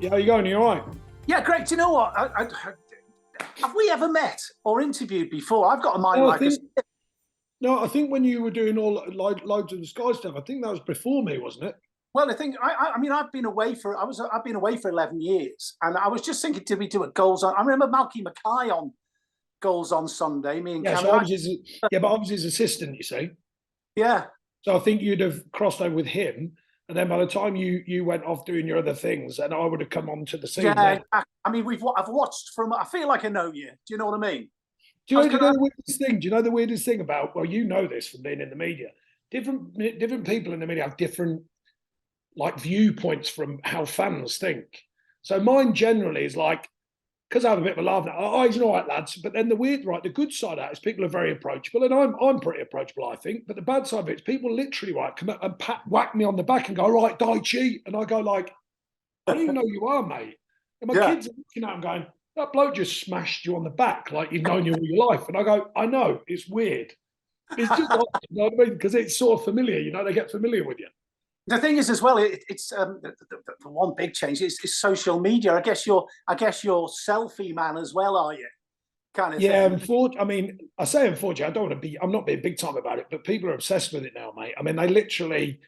How you going? You all right? Yeah, great. Do you know what? Have we ever met or interviewed before? I've got a mind No, like a. I think when you were doing loads of the Sky stuff, I think that was before me, wasn't it? Well, I mean, I've been away for. I've been away for 11 years, and I was just thinking, did we do a goals on? I remember Malky Mackay on goals on Sunday. Me and Yeah, so Cameron. but I was his assistant, you see. Yeah, So I think you'd have crossed over with him, and then by the time you went off doing your other things, and I would have come onto the scene. yeah. Then. I mean, I've watched from. I feel like I know you. Do you know what I mean? Do you know the weirdest thing? Do you know the weirdest thing about? Well, you know this from being in the media. Different people in the media have different like viewpoints from how fans think. So mine generally is like, because I have a bit of a laugh now. Oh, he's all right, lads. But then the good side of that is people are very approachable, and I'm pretty approachable, I think. But the bad side of it is people literally come up and whack me on the back and go, right, die cheat, and I go like, I don't even know who you are, mate. And my kids are looking at him going, that bloke just smashed you on the back like you've known you all your life. And I go, I know, it's weird. It's just odd, you know what I mean? Because it's sort of familiar, they get familiar with you. The thing is, as well, it's the one big change is social media. I guess you're selfie man as well, are you? Kind of yeah, thing. unfortunately, I mean, I say unfortunately, I don't want to be, I'm not being big time about it, but people are obsessed with it now, mate. I mean, they literally,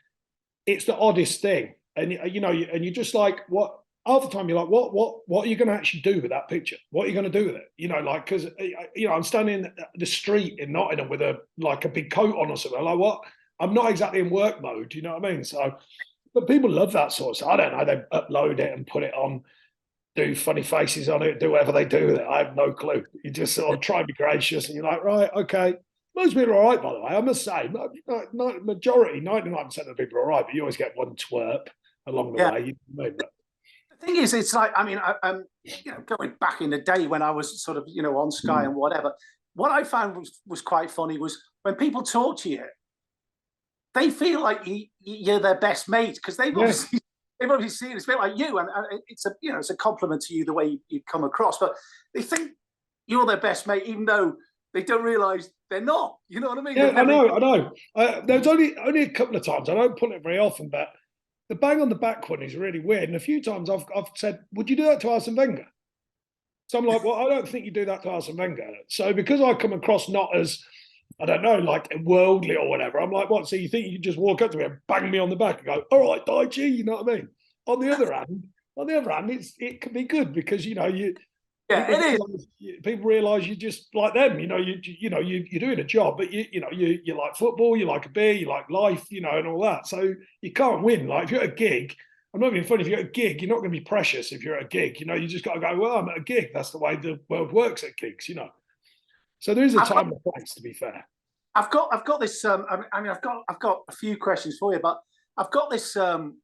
it's the oddest thing. And, and you're just like, what, half the time you're like, what are you going to actually do with that picture? What are you going to do with it? Like, because, I'm standing in the street in Nottingham with a big coat on or something. I'm like, what? I'm not exactly in work mode, you know what I mean? So, but people love that sort of stuff. I don't know, they upload it and put it on, do funny faces on it, do whatever they do with it. I have no clue. You just sort of try to be gracious and you're like, right, okay. Most people are all right, by the way. I must say, majority, 99% of the people are all right, but you always get one twerp along the way. You know, but the thing is, it's like, I mean, going back in the day when I was sort of, on Sky and whatever, what I found was quite funny was when people talk to you, they feel like you're their best mate because they've obviously seen it's a bit like you, and it's a compliment to you the way you come across, but they think you're their best mate even though they don't realise they're not. You know what I mean? Yeah, I know. There's only a couple of times. I don't put it very often, but the bang on the back one is really weird. And a few times I've said, "Would you do that to Arsene Wenger?" So I'm like, "Well, I don't think you do that to Arsene Wenger." So because I come across not as, I don't know, like worldly or whatever, I'm like, what? So you think you can just walk up to me and bang me on the back and go, all right, Dai Chi, you know what I mean? On the other hand, it can be good because people realise you're just like them. You're doing a job, but you like football, you like a beer, you like life, and all that. So you can't win. Like if you're at a gig, I'm not being funny. If you're at a gig, you're not going to be precious. If you're at a gig, you just got to go. Well, I'm at a gig. That's the way the world works at gigs. So there is a time and a place, to be fair. I've got this. I've got a few questions for you, but I've got this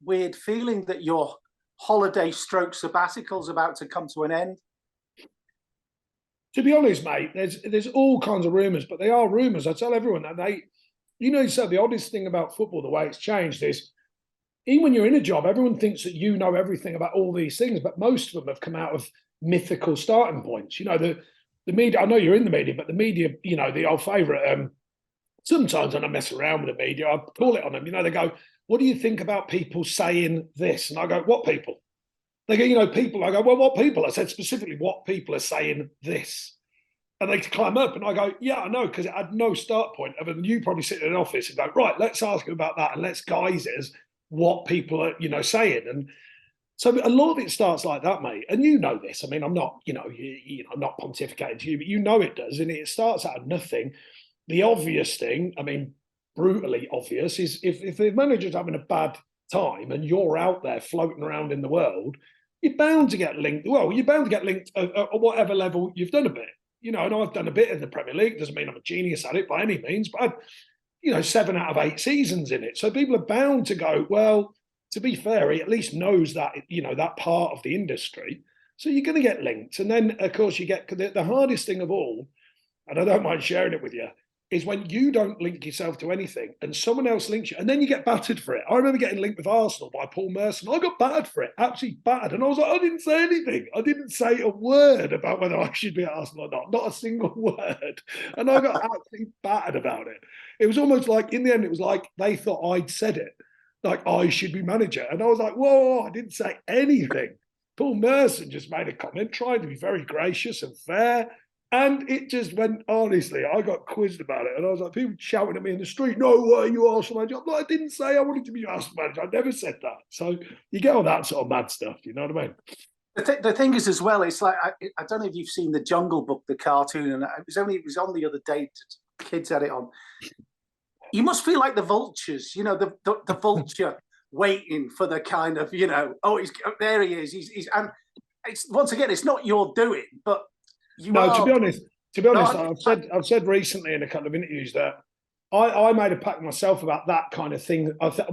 weird feeling that your holiday stroke sabbatical is about to come to an end. To be honest, mate, there's all kinds of rumours, but they are rumours. I tell everyone that so the oddest thing about football, the way it's changed is, even when you're in a job, everyone thinks that you know everything about all these things, but most of them have come out of mythical starting points. The media, I know you're in the media, but the media, the old favourite, sometimes when I mess around with the media, I call it on them. They go, what do you think about people saying this? And I go, what people? They go, people. I go, well, what people? I said specifically what people are saying this. And they climb up and I go, yeah, I know, because it had no start point other than you probably sit in an office and go, right, let's ask them about that and let's guise it as what people are, saying. And so a lot of it starts like that, mate. And you know this. I mean, I'm not, I'm not pontificating to you, but you know it does. And it starts out of nothing. The obvious thing, I mean, brutally obvious, is if the manager's having a bad time and you're out there floating around in the world, you're bound to get linked. Well, you're bound to get linked at whatever level you've done a bit. And I've done a bit in the Premier League. Doesn't mean I'm a genius at it by any means, but I've, 7 out of 8 seasons in it. So people are bound to go, well, to be fair, he at least knows that, that part of the industry. So you're going to get linked. And then, of course, you get the hardest thing of all, and I don't mind sharing it with you, is when you don't link yourself to anything and someone else links you, and then you get battered for it. I remember getting linked with Arsenal by Paul Merson. I got battered for it, absolutely battered. And I was like, I didn't say anything. I didn't say a word about whether I should be at Arsenal or not a single word. And I got absolutely battered about it. It was almost like, in the end, it was like they thought I'd said it, like I should be manager. And I was like, whoa, I didn't say anything. Paul Merson just made a comment, trying to be very gracious and fair. And it just went, honestly, I got quizzed about it. And I was like, people shouting at me in the street, no way, you Arsenal manager. I'm like, I didn't say I wanted to be Arsenal manager. I never said that. So you get all that sort of mad stuff, you know what I mean? The thing is, as well, it's like I don't know if you've seen the Jungle Book, the cartoon, and it was on the other day. Kids had it on. You must feel like the vultures, the vulture waiting for the kind of, there he is. He's and it's once again, it's not your doing, but to be honest, I've said recently in a couple of interviews that I made a pact with myself about that kind of thing. I think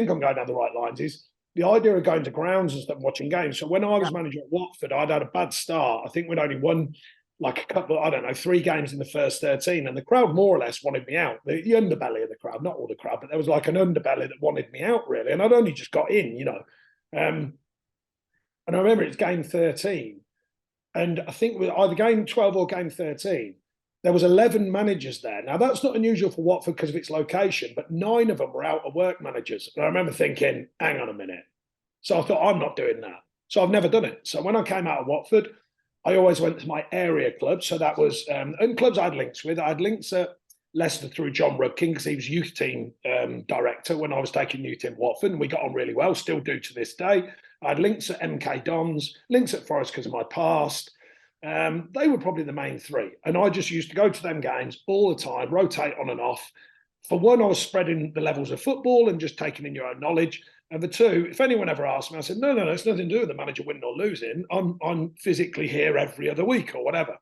I'm going down the right lines. Is the idea of going to grounds and stuff and watching games. So when I was manager at Watford, I'd had a bad start. I think we'd only won like a couple, 3 games in the first 13, and the crowd more or less wanted me out. The underbelly of the crowd, not all the crowd, but there was like an underbelly that wanted me out really, and I'd only just got in, and I remember it's game 13, and I think with either game 12 or game 13, there was 11 managers there. Now that's not unusual for Watford because of its location, but 9 of them were out of work managers. And I remember thinking, hang on a minute. So I thought, I'm not doing that. So I've never done it. So when I came out of Watford, I always went to my area club. So that was, and clubs I had links with. I had links at Leicester through John Rudkin because he was youth team director when I was taking youth in Watford, and we got on really well, still do to this day. I had links at MK Dons, links at Forest because of my past. They were probably the main 3. And I just used to go to them games all the time, rotate on and off. For one, I was spreading the levels of football and just taking in your own knowledge. And for 2, if anyone ever asked me, I said, no, it's nothing to do with the manager winning or losing. I'm physically here every other week or whatever.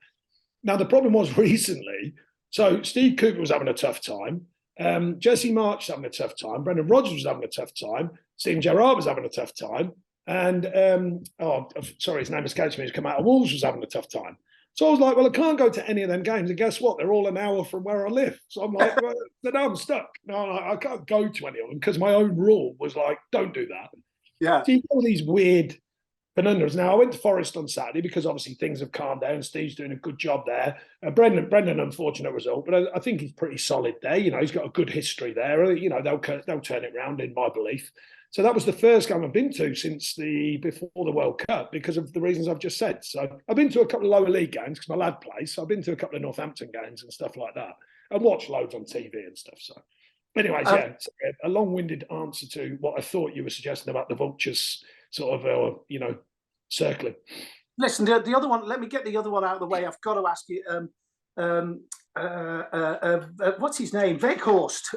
Now, the problem was recently, so Steve Cooper was having a tough time. Jesse March was having a tough time. Brendan Rodgers was having a tough time. Steven Gerrard was having a tough time. And, his name escapes me, he's come out of Wolves, was having a tough time. So I was like, well, I can't go to any of them games. And guess what? They're all an hour from where I live. So I'm like, well, then I'm stuck. No, I can't go to any of them because my own rule was like, don't do that. Yeah. So you get all these weird conundrums. Now, I went to Forest on Saturday because obviously things have calmed down. Steve's doing a good job there. Brendan, unfortunate result, but I think he's pretty solid there. He's got a good history there. They'll turn it round in my belief. So that was the first game I've been to since before the World Cup because of the reasons I've just said. So I've been to a couple of lower league games because my lad plays. So I've been to a couple of Northampton games and stuff like that, and watched loads on TV and stuff. So, anyways, a long-winded answer to what I thought you were suggesting about the vultures, sort of, circling. Listen, the other one. Let me get the other one out of the way. I've got to ask you. What's his name? Weghorst.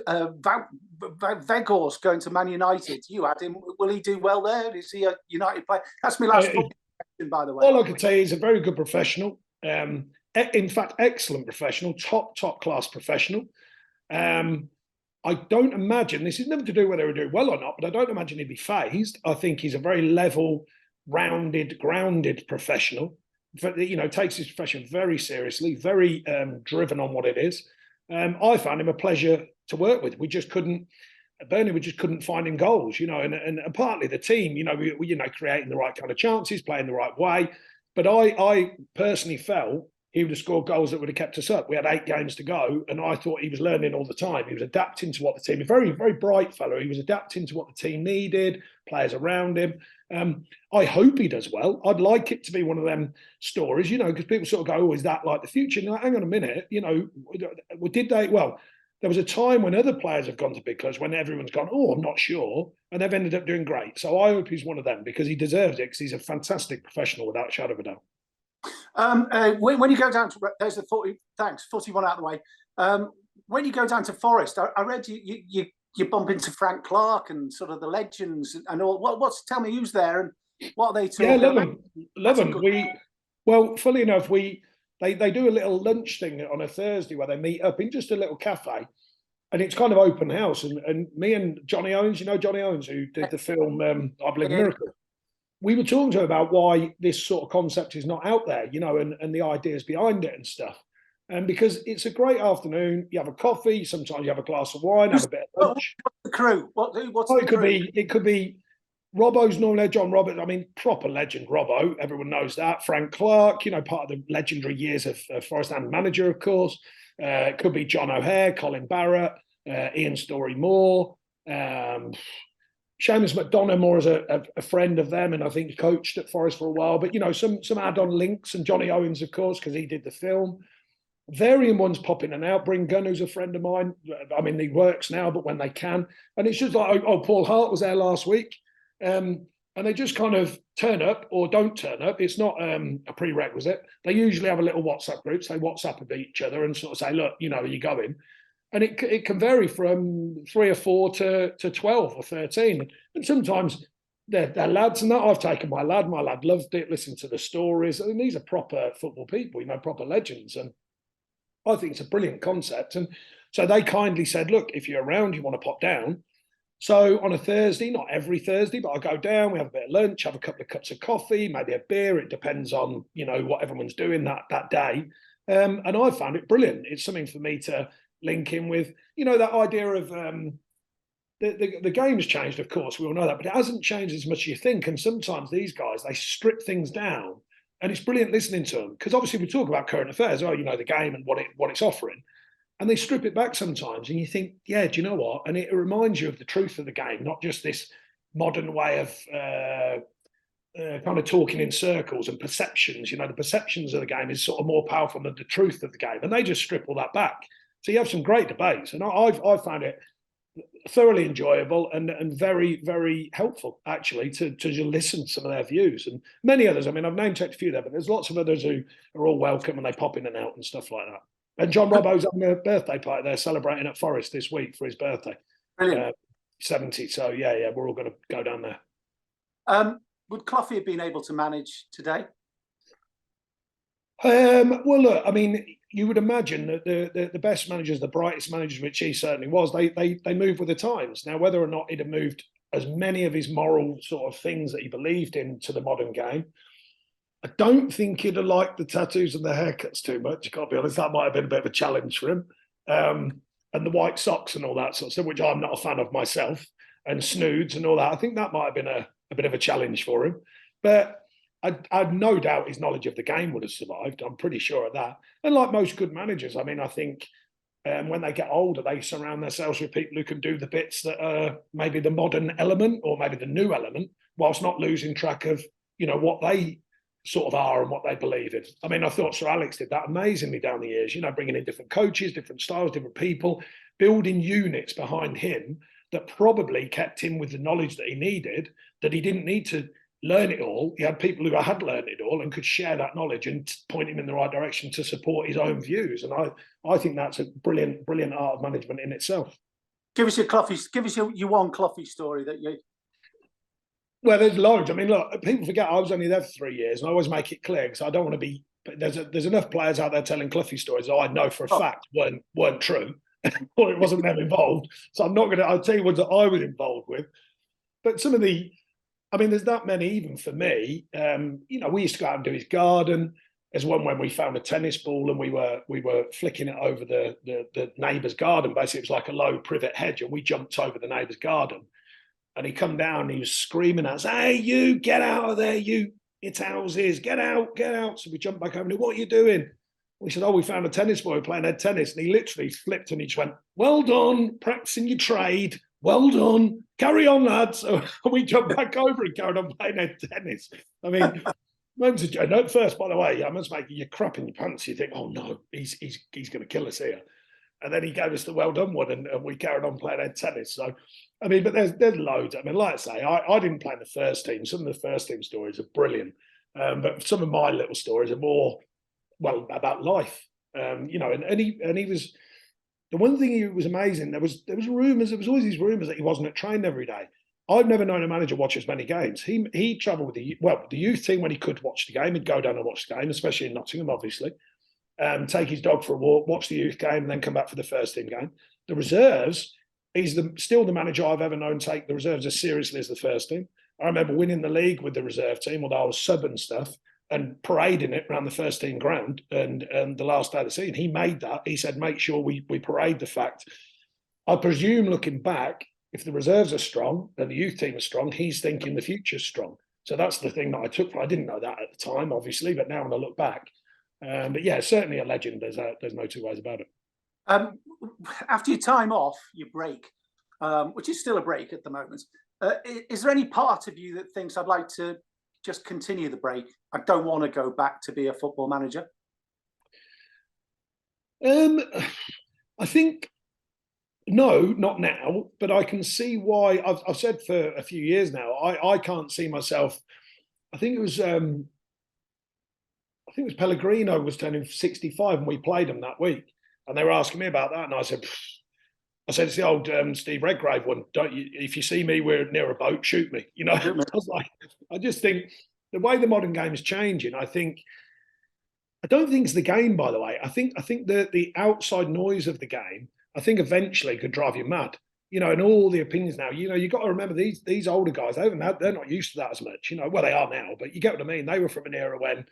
Weghorst going to Man United. You had him. Will he do well there? Is he a United player? That's my last question, by the way. All I can tell you, he's a very good professional. In fact, excellent professional, top class professional. I don't imagine, this is never to do whether he'll do well or not, but I don't imagine he'd be phased. I think he's a very level, rounded, grounded professional. Takes his profession very seriously, very driven on what it is. I found him a pleasure to work with. At Burnley, we just couldn't find him goals, and partly the team, we creating the right kind of chances, playing the right way. But I personally felt he would have scored goals that would have kept us up. We had 8 games to go, and I thought he was learning all the time. He was adapting to what the team, a very, very bright fellow. He was adapting to what the team needed, players around him. I hope he does well. I'd like it to be one of them stories, because people sort of go, oh, is that like the future? No, hang on a minute. Did they? Well, there was a time when other players have gone to big clubs when everyone's gone, oh, I'm not sure. And they've ended up doing great. So I hope he's one of them because he deserves it because he's a fantastic professional without a shadow of a doubt. When you go down to, there's the 41 out of the way. When you go down to Forest, I read you bump into Frank Clark and sort of the legends and all. Tell me who's there and what are they talking about? Yeah, love them. Fully enough, they do a little lunch thing on a Thursday where they meet up in just a little cafe, and it's kind of open house. And me and Johnny Owens, Johnny Owens, who did the film I Believe in Miracles. We were talking to him about why this sort of concept is not out there, and the ideas behind it and stuff. And because it's a great afternoon, you have a coffee, sometimes you have a glass of wine, have a bit of lunch. What's the crew? It could be Robbo's normally John Roberts. I mean, proper legend Robbo. Everyone knows that. Frank Clark, part of the legendary years of Forest and manager, of course. It could be John O'Hare, Colin Barrett, Ian Story Moore. Seamus McDonough more as a friend of them, and I think he coached at Forest for a while. But some add-on links, and Johnny Owens, of course, because he did the film. Varying ones pop in and out. Bryn Gunn, who's a friend of mine. I mean, he works now, but when they can, and it's just like, Paul Hart was there last week, and they just kind of turn up or don't turn up. It's not a prerequisite. They usually have a little WhatsApp group. So they WhatsApp with each other and sort of say, look, are you going? And it can vary from 3 or 4 to 12 or 13. And sometimes they're lads, and that I've taken my lad. My lad loved it, listened to the stories. I mean, these are proper football people, proper legends. And I think it's a brilliant concept. And so they kindly said, look, if you're around, you want to pop down. So on a Thursday, not every Thursday, but I go down, we have a bit of lunch, have a couple of cups of coffee, maybe a beer. It depends on, what everyone's doing that day. And I found it brilliant. It's something for me to link in with, that idea of the game's changed, of course, we all know that, but it hasn't changed as much as you think. And sometimes these guys, they strip things down, and it's brilliant listening to them, because obviously we talk about current affairs, the game and what it's offering. And they strip it back sometimes, and you think, yeah, do you know what? And it reminds you of the truth of the game, not just this modern way of kind of talking in circles and perceptions. The perceptions of the game is sort of more powerful than the truth of the game, and they just strip all that back. So you have some great debates, and I've found it thoroughly enjoyable and very, very helpful, actually, to listen to some of their views. And many others, I mean, I've name-checked a few there, but there's lots of others who are all welcome and they pop in and out and stuff like that. And John Robbo's having a birthday party. They're celebrating at Forest this week for his birthday. Brilliant. 70. So, yeah, we're all going to go down there. Would Cloughie have been able to manage today? Well, look, I mean, you would imagine that the best managers, the brightest managers, which he certainly was, they move with the times. Now, whether or not he'd have moved as many of his moral sort of things that he believed in to the modern game, I don't think he'd have liked the tattoos and the haircuts too much. Can't be honest, that might have been a bit of a challenge for him. And the white socks and all that sort of stuff, which I'm not a fan of myself, and snoods and all that. I think that might have been a bit of a challenge for him. But I've no doubt his knowledge of the game would have survived. I'm pretty sure of that. And like most good managers, I mean, I think when they get older, they surround themselves with people who can do the bits that are maybe the modern element or maybe the new element, whilst not losing track of, what they sort of are and what they believe in. I mean, I thought Sir Alex did that amazingly down the years, bringing in different coaches, different styles, different people, building units behind him that probably kept him with the knowledge that he needed, that he didn't need to learn it all. He had people who had learned it all and could share that knowledge and point him in the right direction to support his own views. And I think that's a brilliant art of management in itself. Give us your one Cloughie story that you... Well, there's loads. I mean, look, people forget I was only there for 3 years, and I always make it clear because I don't want to be. But there's enough players out there telling Cloughie stories that I know for a fact weren't true, or it wasn't them involved. So I'm not going to. I'll tell you ones that I was involved with. But some of the, I mean, there's that many even for me. We used to go out and do his garden. There's one when we found a tennis ball and we were flicking it over the neighbour's garden. Basically, it was like a low privet hedge, and we jumped over the neighbour's garden. And he come down and he was screaming at us, "Hey, you, get out of there, you, it's houses, get out, get out." So we jumped back over and "What are you doing?" We said, "Oh, we found a tennis boy playing head tennis." And he literally flipped and he just went, "Well done, practicing your trade. Well done. Carry on, lads." So we jumped back over and carried on playing head tennis. I mean, moments of joy. At first, by the way, I must make you crap in your pants. You think, "Oh no, he's going to kill us here." And then he gave us the well done one, and we carried on playing head tennis. So, I mean, but there's loads. I mean, like I say, I didn't play in the first team. Some of the first team stories are brilliant, but some of my little stories are more, well, about life. And he was the one thing he was amazing. There was rumours. There was always these rumours that he wasn't at training every day. I've never known a manager watch as many games. He travelled with the youth team when he could watch the game. He'd go down and watch the game, especially in Nottingham, obviously. Take his dog for a walk, watch the youth game, and then come back for the first team game. The reserves, he's still the manager I've ever known take the reserves as seriously as the first team. I remember winning the league with the reserve team, although I was sub and stuff, and parading it around the first team ground. And the last day of the season, he made that. He said, "Make sure we parade the fact." I presume, looking back, if the reserves are strong and the youth team is strong, he's thinking the future's strong. So that's the thing that I took. I didn't know that at the time, obviously, but now when I look back. But yeah, certainly a legend. There's no two ways about it. After your time off, your break, which is still a break at the moment, Is there any part of you that thinks I'd like to just continue the break? I don't want to go back to be a football manager. I think no, not now. But I can see why. I've said for a few years now. I can't see myself. I think it was. I think it was Pellegrino was turning 65, and we played him that week, and they were asking me about that, and I said. It's the old Steve Redgrave one. Don't you? If you see me, we're near a boat, shoot me. You know, I was like, I just think the way the modern game is changing. I don't think it's the game, by the way. I think the outside noise of the game, I think eventually could drive you mad. You know, and all the opinions now. You know, you got to remember these older guys. They're not used to that as much. You know, well they are now, but you get what I mean. They were from an era when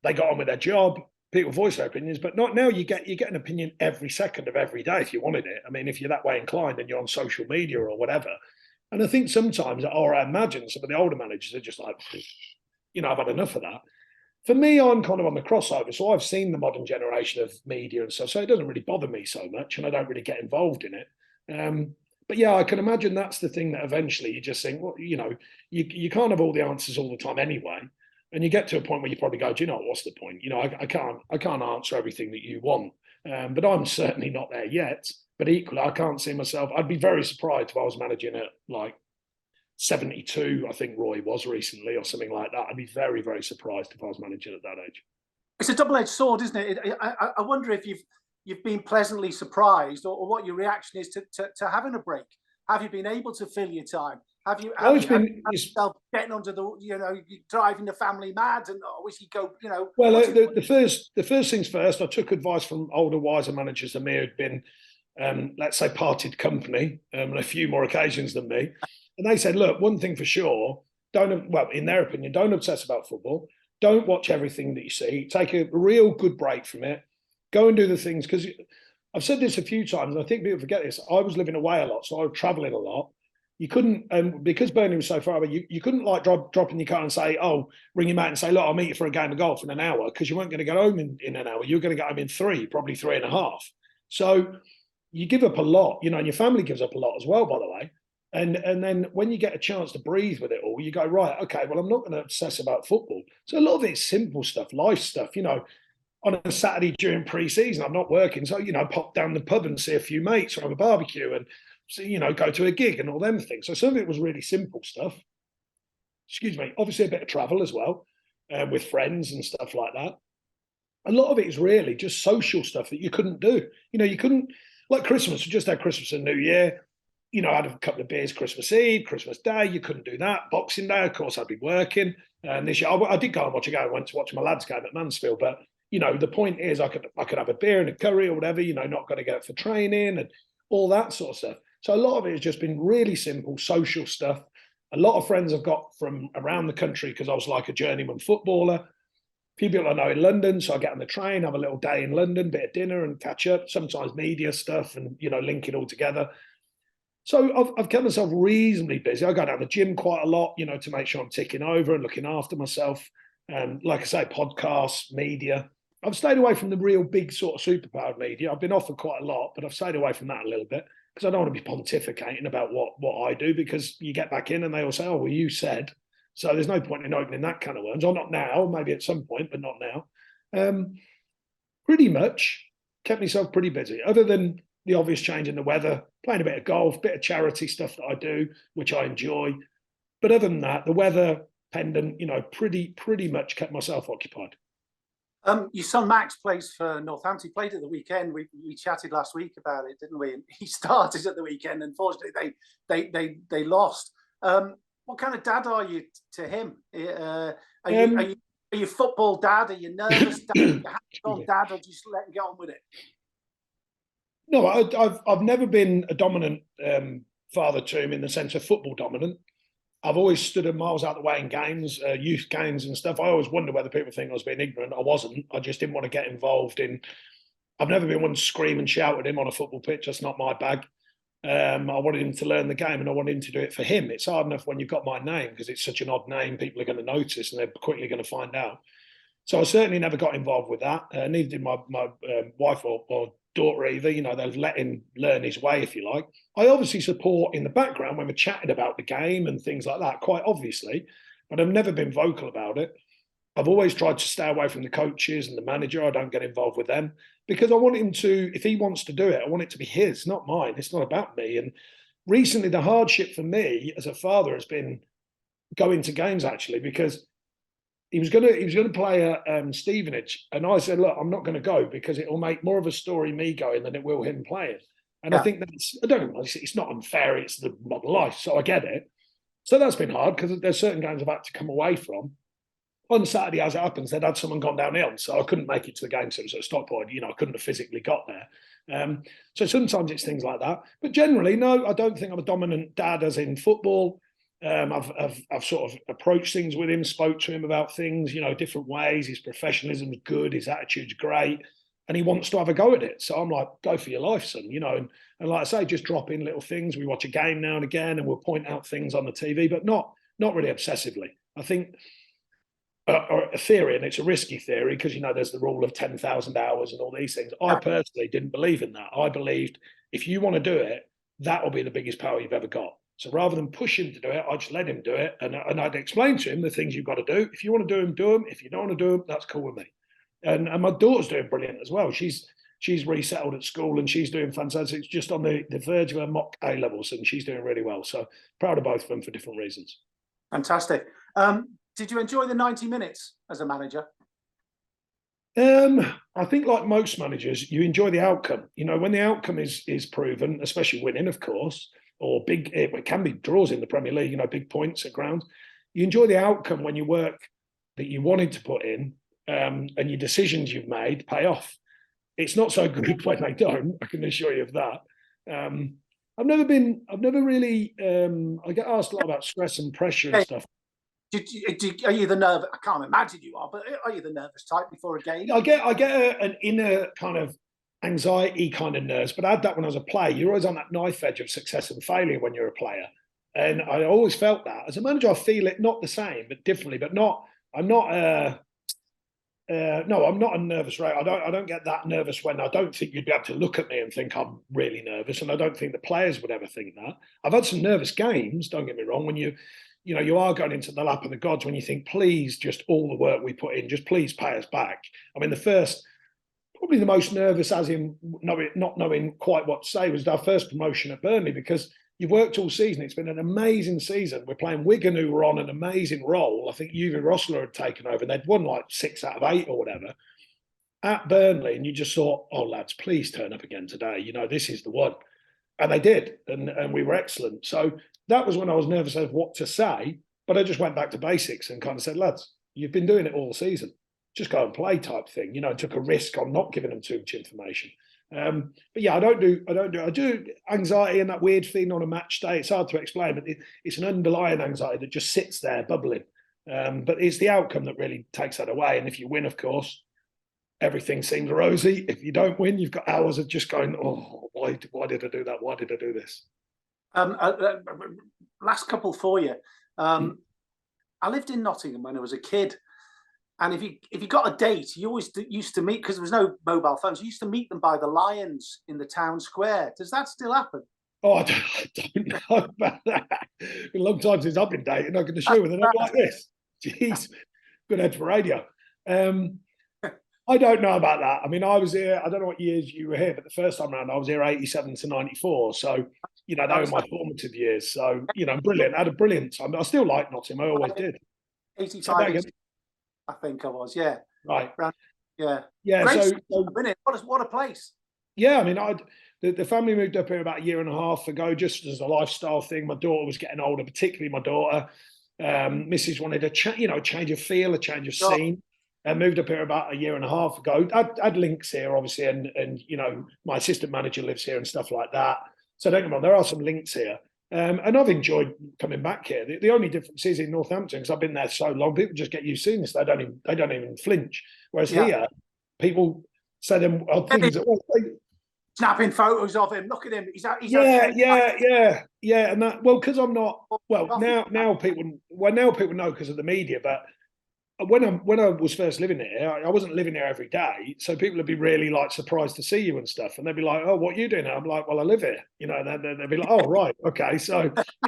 they got on with their job. People voice their opinions, but not now. You get an opinion every second of every day if you wanted it. I mean, if you're that way inclined and you're on social media or whatever. And I think sometimes, or I imagine some of the older managers are just like, you know, I've had enough of that. For me, I'm kind of on the crossover, so I've seen the modern generation of media and stuff, so it doesn't really bother me so much, and I don't really get involved in it. But yeah, I can imagine that's the thing that eventually you just think, well, you know, you can't have all the answers all the time anyway. And you get to a point where you probably go, do you know what's the point? You know, I can't answer everything that you want, but I'm certainly not there yet. But equally, I can't see myself. I'd be very surprised if I was managing at like 72. I think Roy was recently, or something like that. I'd be very, very surprised if I was managing at that age. It's a double-edged sword, isn't it? I wonder if you've been pleasantly surprised, or what your reaction is to having a break. Have you been able to fill your time? Have you yourself getting onto the, you know, driving the family mad, and wish you go, you know? Well, the first things first, I took advice from older, wiser managers than me who'd been, let's say, parted company on a few more occasions than me, and they said, look, one thing for sure, in their opinion, don't obsess about football, don't watch everything that you see, take a real good break from it, go and do the things, because I've said this a few times, and I think people forget this. I was living away a lot, so I was traveling a lot. You couldn't, because Burnley was so far away, you couldn't like drop in your car and say, oh, ring him out and say, look, I'll meet you for a game of golf in an hour, because you weren't going to get home in an hour. You were going to get home in probably 3.5. So you give up a lot, you know, and your family gives up a lot as well, by the way. And then when you get a chance to breathe with it all, you go, right, okay, well, I'm not going to obsess about football. So a lot of it's simple stuff, life stuff, you know. On a Saturday during pre-season, I'm not working, so, you know, pop down the pub and see a few mates or have a barbecue and, you know, go to a gig and all them things. So some of it was really simple stuff. Excuse me. Obviously a bit of travel as well, with friends and stuff like that. A lot of it is really just social stuff that you couldn't do. You know, you couldn't, like Christmas, we just had Christmas and New Year. You know, I had a couple of beers Christmas Eve, Christmas Day. You couldn't do that. Boxing Day, of course, I'd be working. And this year, I did go and watch a game. I went to watch my lads' game at Mansfield, but you know, the point is I could have a beer and a curry or whatever, you know, not going to get for training and all that sort of stuff. So a lot of it has just been really simple social stuff. A lot of friends I've got from around the country because I was like a journeyman footballer. A few people I know in London, so I get on the train, have a little day in London, bit of dinner and catch up, sometimes media stuff and, you know, link it all together. So I've kept myself reasonably busy. I go down the gym quite a lot, you know, to make sure I'm ticking over and looking after myself. Like I say, podcasts, media. I've stayed away from the real big sort of superpowered media. I've been offered quite a lot, but I've stayed away from that a little bit because I don't want to be pontificating about what I do, because you get back in and they all say, oh, well, you said. So there's no point in opening that can of worms. Or not now, maybe at some point, but not now. Pretty much kept myself pretty busy, other than the obvious change in the weather, playing a bit of golf, bit of charity stuff that I do, which I enjoy. But other than that, the weather pendant, you know, pretty much kept myself occupied. Your son Max plays for Northampton. He played at the weekend. We chatted last week about it, didn't we? And he started at the weekend. Unfortunately, they lost. What kind of dad are you to him? Are you football dad? Are you nervous dad? Are you hands-on dad, or just let him get on with it? No, I've never been a dominant father to him in the sense of football dominant. I've always stood at miles out of the way in games, youth games and stuff. I always wonder whether people think I was being ignorant. I wasn't. I just didn't want to get involved in. I've never been one to scream and shout at him on a football pitch. That's not my bag. I wanted him to learn the game, and I wanted him to do it for him. It's hard enough when you've got my name because it's such an odd name. People are going to notice, and they're quickly going to find out. So I certainly never got involved with that. Neither did my wife or daughter either. You know, they've let him learn his way, if you like. I obviously support in the background when we're chatting about the game and things like that, quite obviously, but I've never been vocal about it. I've always tried to stay away from the coaches and the manager. I don't get involved with them because I want him to, if he wants to do it, I want it to be his, not mine. It's not about me. And recently, the hardship for me as a father has been going to games actually because he was going to play at Stevenage, and I said, look, I'm not going to go because it will make more of a story me going than it will him playing. And I think that's, I don't know, it's not unfair. It's the modern life, so I get it. So that's been hard because there's certain games I've had to come away from. On Saturday, as it happens, they'd had someone gone down ill, so I couldn't make it to the game. So it was at a stop point. You know, I couldn't have physically got there. So sometimes it's things like that. But generally, no, I don't think I'm a dominant dad as in football. I've sort of approached things with him, spoke to him about things, you know, different ways. His professionalism is good, his attitude's great, and he wants to have a go at it. So I'm like, go for your life, son, you know. And like I say, just drop in little things. We watch a game now and again, and we'll point out things on the TV, but not really obsessively. I think a theory, and it's a risky theory because, you know, there's the rule of 10,000 hours and all these things. I personally didn't believe in that. I believed if you want to do it, that will be the biggest power you've ever got. So rather than push him to do it, I just let him do it. And I'd explain to him the things you've got to do. If you want to do them, do them. If you don't want to do them, that's cool with me. And my daughter's doing brilliant as well. She's resettled at school and she's doing fantastic. It's just on the verge of her mock A levels and she's doing really well. So proud of both of them for different reasons. Fantastic. Did you enjoy the 90 minutes as a manager? I think like most managers, you enjoy the outcome. You know, when the outcome is proven, especially winning, of course, or big, it can be draws in the Premier League, you know, big points at ground. You enjoy the outcome when your work that you wanted to put in and your decisions you've made pay off. It's not so good when they don't, I can assure you of that. I've never really, I get asked a lot about stress and pressure and stuff. Are you the nervous? I can't imagine you are, but are you the nervous type before a game? I get an inner kind of anxiety kind of nerves, but I had that when I was a player. You're always on that knife edge of success and failure when you're a player. And I always felt that. As a manager, I feel it not the same, but differently, but I'm not a nervous wreck. I don't get that nervous when I don't think you'd be able to look at me and think I'm really nervous. And I don't think the players would ever think that. I've had some nervous games, don't get me wrong, when you are going into the lap of the gods when you think, please, just all the work we put in, just please pay us back. I mean, probably the most nervous as in not knowing quite what to say was our first promotion at Burnley because you've worked all season. It's been an amazing season. We're playing Wigan, who were on an amazing roll. I think Uwe Rosler had taken over and they'd won like 6 out of 8 or whatever at Burnley. And you just thought, oh, lads, please turn up again today. You know, this is the one. And they did. And we were excellent. So that was when I was nervous of what to say. But I just went back to basics and kind of said, lads, you've been doing it all season. Just go and play type thing, you know, took a risk on not giving them too much information. But yeah, I do anxiety and that weird feeling on a match day. It's hard to explain, but it's an underlying anxiety that just sits there bubbling. But it's the outcome that really takes that away. And if you win, of course, everything seems rosy. If you don't win, you've got hours of just going, oh, why did I do that? Why did I do this? Last couple for you. I lived in Nottingham when I was a kid. And if you got a date, you always used to meet, because there was no mobile phones, you used to meet them by the lions in the town square. Does that still happen? Oh, I don't know about that. It's been a long time since I've been dating. I can assure you, they're not like this. Jeez, good head for radio. I don't know about that. I mean, I was here, I don't know what years you were here, but the first time around, I was here 87 to 94. So, you know, they were my formative years. So, you know, brilliant. I had a brilliant time. I still like Nottingham. I always did. 85, I think I was, yeah. Right. Yeah. Yeah. Great what a place. Yeah. I mean, the family moved up here about a year and a half ago, just as a lifestyle thing. My daughter was getting older, particularly my daughter. Mrs. wanted a change of feel, a change of scene. And moved up here about a year and a half ago. I had links here, obviously, and you know, my assistant manager lives here and stuff like that. So don't get me wrong, there are some links here. And I've enjoyed coming back here. The only difference is in Northampton, because I've been there so long, people just get used to seeing this. They don't even flinch. Whereas here, people say them odd things. Snapping photos of him. Look at him. He's Yeah. And that, well, because I'm not. Well, now people know because of the media, but when I was first living here, I wasn't living here every day, so people would be really like surprised to see you and stuff, and they'd be like, "Oh, what are you doing?" I'm like, "Well, I live here," and they'd be like, "Oh, right, okay." So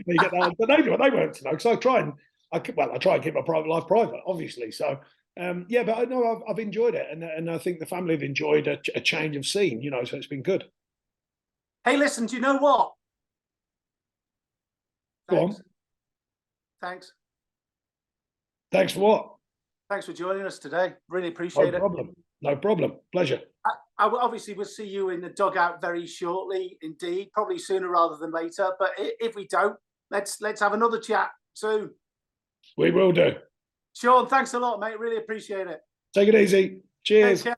you get that, but they weren't to know because I try and I try and keep my private life private, obviously. So yeah, but I know I've enjoyed it, and I think the family have enjoyed a change of scene, so it's been good. Hey, listen, do you know what? Go on. Thanks. Thanks. Thanks for what? Thanks for joining us today. Really No appreciate it. problem. No problem. Pleasure. I obviously will see you in the dugout very shortly, indeed, probably sooner rather than later. But if we don't, let's have another chat soon. We will do. Sean, thanks a lot, mate. Really appreciate it. Take it easy. Take Cheers. care.